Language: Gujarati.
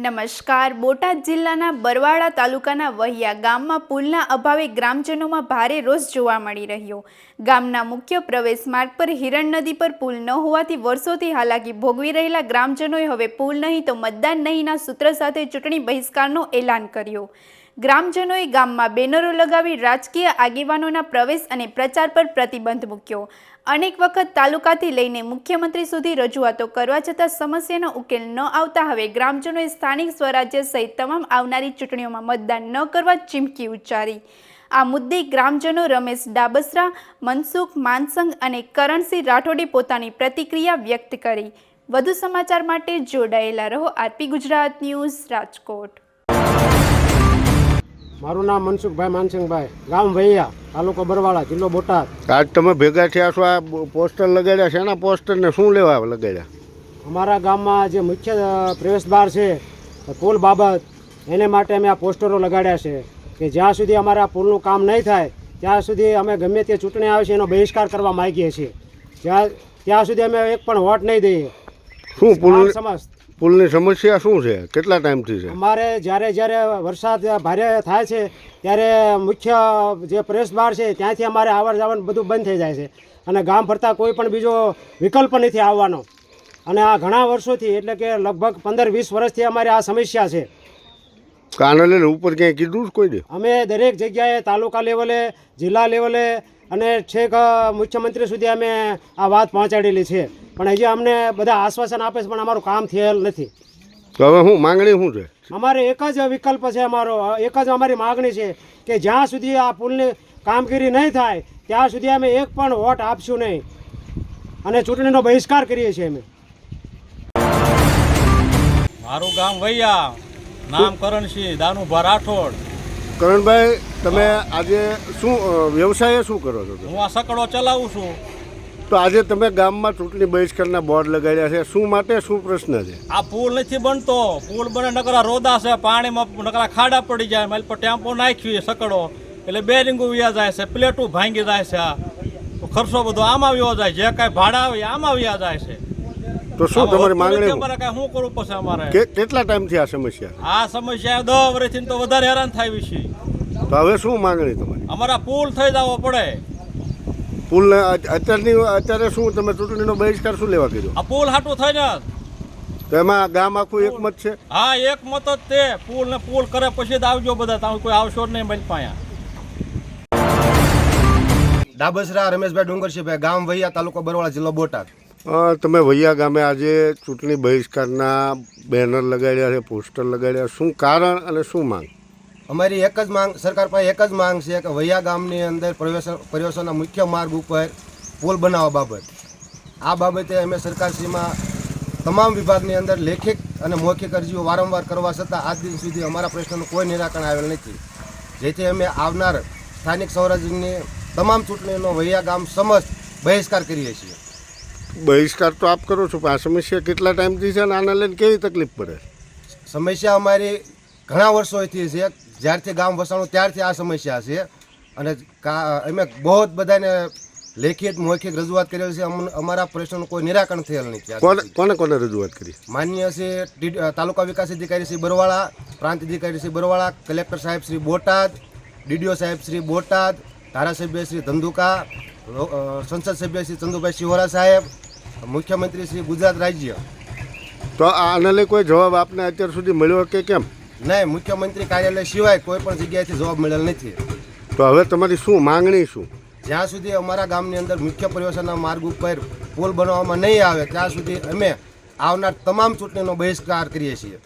નમસ્કાર. બોટાદ જિલ્લાના બરવાળા તાલુકાના વહિયા ગામમાં પુલના અભાવે ગ્રામજનોમાં ભારે રોષ જોવા મળી રહ્યો. ગામના મુખ્ય પ્રવેશ માર્ગ પર હિરણ નદી પર પુલ ન હોવાથી વર્ષોથી હાલાકી ભોગવી રહેલા ગ્રામજનોએ હવે પુલ નહીં તો મતદાન નહીંના સૂત્ર સાથે ચૂંટણી બહિષ્કારનો એલાન કર્યો. ગ્રામજનોએ ગામમાં બેનરો લગાવી રાજકીય આગેવાનોના પ્રવેશ અને પ્રચાર પર પ્રતિબંધ મૂક્યો. અનેક વખત તાલુકાથી લઈને મુખ્યમંત્રી સુધી રજૂઆતો કરવા છતાં સમસ્યાનો ઉકેલ ન આવતા હવે ગ્રામજનોએ સ્થાનિક સ્વરાજ્ય સહિત તમામ આવનારી ચૂંટણીઓમાં મતદાન ન કરવા ચીમકી ઉચ્ચારી. આ મુદ્દે ગ્રામજનો રમેશ ડાબસરા, મનસુખ માનસંગ અને કરણસિંહ રાઠોડે પોતાની પ્રતિક્રિયા વ્યક્ત કરી. વધુ સમાચાર માટે જોડાયેલા રહો આરપી ગુજરાત ન્યૂઝ, રાજકોટ. મારું નામ મનસુખભાઈ માનસિંગભાઈ, ગામ વૈયા, તાલુકો બરવાળા, જિલ્લો બોટાદ. આજ તમે ભેગા થયા છો, આ પોસ્ટર લગાડ્યા છે, એના પોસ્ટરને શું લેવા લગાડ્યા? અમારા ગામમાં જે મુખ્ય પ્રવેશદ્વાર છે પુલ બાબત, એને માટે અમે આ પોસ્ટરો લગાડ્યા છે કે જ્યાં સુધી અમારા પુલનું કામ નહીં થાય ત્યાં સુધી અમે ગમે તે ચૂંટણી આવે છે એનો બહિષ્કાર કરવા માગીએ છીએ. ત્યાં સુધી અમે એક પણ વોટ નહીં દઈએ. શું પુલની સમસ્યા શું છે? કેટલા ટાઈમથી છે? અમારે જ્યારે વરસાદ ભારે થાય છે ત્યારે મુખ્ય જે પ્રવેશદ્વાર છે ત્યાંથી અમારે આવર જવાનું બધું બંધ થઈ જાય છે અને ગામ ફરતા કોઈ પણ બીજો વિકલ્પ નથી આવવાનો. અને આ ઘણા વર્ષોથી, એટલે કે લગભગ 15-20 વર્ષથી અમારી આ સમસ્યા છે. કાને લઈને ઉપર ક્યાંય કીધું કોઈ દે? અમે દરેક જગ્યાએ તાલુકા લેવલે, જિલ્લા લેવલે અને છેક મુખ્યમંત્રી સુધી અમે આ વાત પહોંચાડેલી છે, પણ હજી અમને બધા આશ્વાસન આપે છે પણ અમારું કામ થયેલ નથી. તો હવે શું માંગણી શું છે? અમારે એક જ વિકલ્પ છે, એક જ અમારી માગણી છે કે જ્યાં સુધી આ પુલની કામગીરી નહીં થાય ત્યાં સુધી અમે એક પણ વોટ આપશું નહીં અને ચૂંટણીનો બહિષ્કાર કરીએ છીએ. અમે મારું ગામ વૈયા, નામ કરણસિંહ દાનુભા રાઠોડ. કરણભાઈ, તમે આજે શું વ્યવસાય શું કરો છો? હું આ સકડો ચલાવું છું. તો આજે તમે ગામમાં ચૂંટણી બહિષ્કારના બોર્ડ લગાડ્યા છે, શું માટે, શું પ્રશ્ન છે? આ પુલ નથી બનતો. પુલ બને નકરા રોદા છે, પાણીમાં નકરા ખાડા પડી જાય. મારી પર ટેમ્પો નાખી સકડો એટલે બેરિંગો વ્યા જાય છે, પ્લેટું ભાંગી જાય છે. આ ખર્ચો બધો આમાં વ્યો જાય, જે કાંઈ ભાડા આવે આમાં વ્યા જાય છે. તો શું તમારી માંગણી? શું કરવું પડશે અમારે? કેટલા ટાઈમથી આ સમસ્યા? આ સમસ્યા 10 વર્ષથી તો વધારે હેરાન થાય છે. તો હવે શું માંગણી તમારી? અમારા પુલ થઈ જવો પડે. પુલને અત્યારે શું તમે ચૂંટણીનો બહિષ્કાર શું લેવા કીધું? આ પુલ હાટું થઈ ને તો એમાં ગામ આખું એકમત છે? હા, એકમત જ તે. પુલ ને પુલ કરે પછી જ આવજો બધા. તમે કોઈ આવશો જ નહીં મારી પાસે. ડાબસરા રમેશભાઈ ડુંગરશીભાઈ, ગામ વૈયા, તાલુકો બરવાળા, જિલ્લો બોટાદ. તમે વૈયા ગામે આજે ચૂંટણી બહિષ્કારના બેનર લગાડ્યા છે, પોસ્ટર લગાડ્યા, શું કારણ અને શું માંગ? અમારી એક જ માંગ, સરકાર પાસે એક જ માંગ છે કે વૈયા ગામની અંદર પ્રવેશોના મુખ્ય માર્ગ ઉપર પુલ બનાવવા બાબત, આ બાબતે અમે સરકારશ્રીમાં તમામ વિભાગની અંદર લેખિત અને મૌખિક અરજીઓ વારંવાર કરવા છતાં આજ દિન સુધી અમારા પ્રશ્નનું કોઈ નિરાકરણ આવેલ નથી. જેથી અમે આવનાર સ્થાનિક સ્વરાજ્યની તમામ ચૂંટણીનો વૈયા ગામ સમસ્ત બહિષ્કાર કરીએ છીએ. બહિષ્કાર તો આપ કરો છો, પણ આ સમસ્યા કેટલા ટાઈમથી છે અને આને લઈને કેવી તકલીફ પડે? સમસ્યા અમારી ઘણા વર્ષોથી છે. જ્યારથી ગામ વસાણું ત્યારથી આ સમસ્યા છે અને અમે બહુ બધાને લેખિત મૌખિક રજૂઆત કરેલી છે. અમારા પ્રશ્નનું કોઈ નિરાકરણ થયેલ નથી. કોને રજૂઆત કરી? માન્ય છે તાલુકા વિકાસ અધિકારી શ્રી બરવાળા, પ્રાંત અધિકારી શ્રી બરવાળા, કલેક્ટર સાહેબ શ્રી બોટાદ, ડીડીઓ સાહેબ શ્રી બોટાદ, ધારાસભ્ય શ્રી ધંધુકા, સંસદ સભ્ય શ્રી ચંદુભાઈ શિહોરા સાહેબ, મુખ્યમંત્રી શ્રી ગુજરાત રાજ્ય. તો આને લઈ કોઈ જવાબ આપને અત્યાર સુધી મળ્યો કે કેમ? નહીં, મુખ્યમંત્રી કાર્યાલય સિવાય કોઈ પણ જગ્યાએથી જવાબ મળેલ નથી. તો હવે તમારી શું માંગણી શું? જ્યાં સુધી અમારા ગામની અંદર મુખ્ય પ્રવેશના માર્ગ ઉપર પુલ બનાવવામાં નહીં આવે ત્યાં સુધી અમે આવનાર તમામ ચૂંટણીનો બહિષ્કાર કરીએ છીએ.